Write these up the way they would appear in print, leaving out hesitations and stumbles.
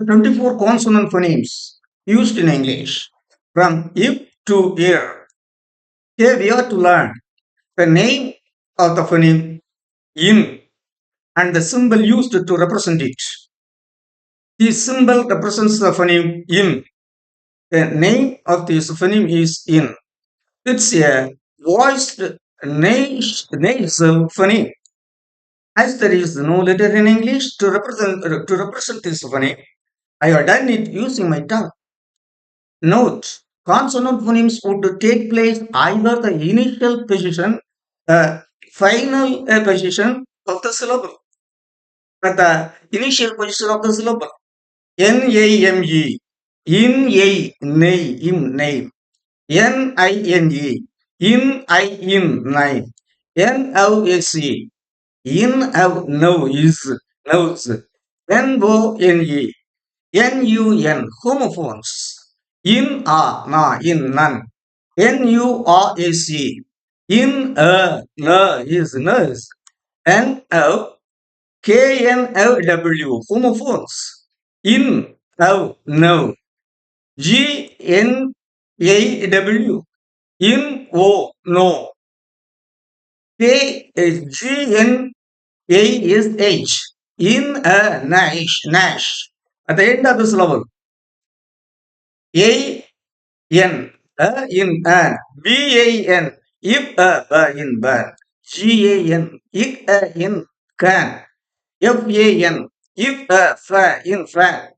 24 consonant phonemes used in English from if to ear. Here we are to learn the name of the phoneme in and the symbol used to represent it. The symbol represents the phoneme in. The name of this phoneme is in. It's a voiced nasal phoneme. As there is no letter in English to represent this phoneme, I have done it using my tongue. Note, consonant phonemes would take place either the initial position, final position of the syllable, at the initial position of the syllable. N-A-M-E, in, nay, im, name. N-I-N-E, in, nine. N-O-S-E, in, of, no, is, knows. N-O-N-E, N-U-N, homophones. In, na, in, none. N-U-R-A-C, in, no, is, nurse. N-O-K-N-O-W, homophones. In, no. G-N-A-W, in, no. G-N-A-S-H, in, nash. At the end of the syllable, A-N, in, B-A-N, if, in, ban. G-A-N, if, in, can. F-A-N, if, in, fan.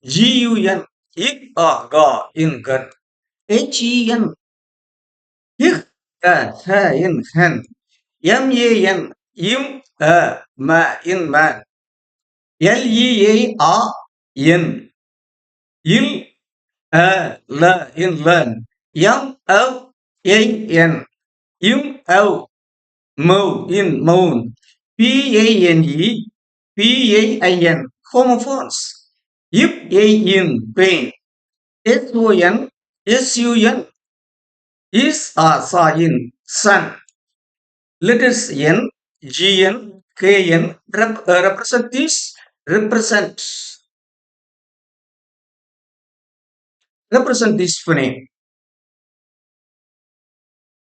G-U-N, if, ga, in, gun. H-E-N, if, in, hen. M-A-N, im, in, man. L-E-A-R-N, il, in, learn. M-O-A-N, im, mow, in, moan. P-A-N-E, P-A-I-N, homophones. If-A-in, pain. S-O-N, S-U-N, is, saw, in, sun. Letters N, G, N, K, N represent this phoneme.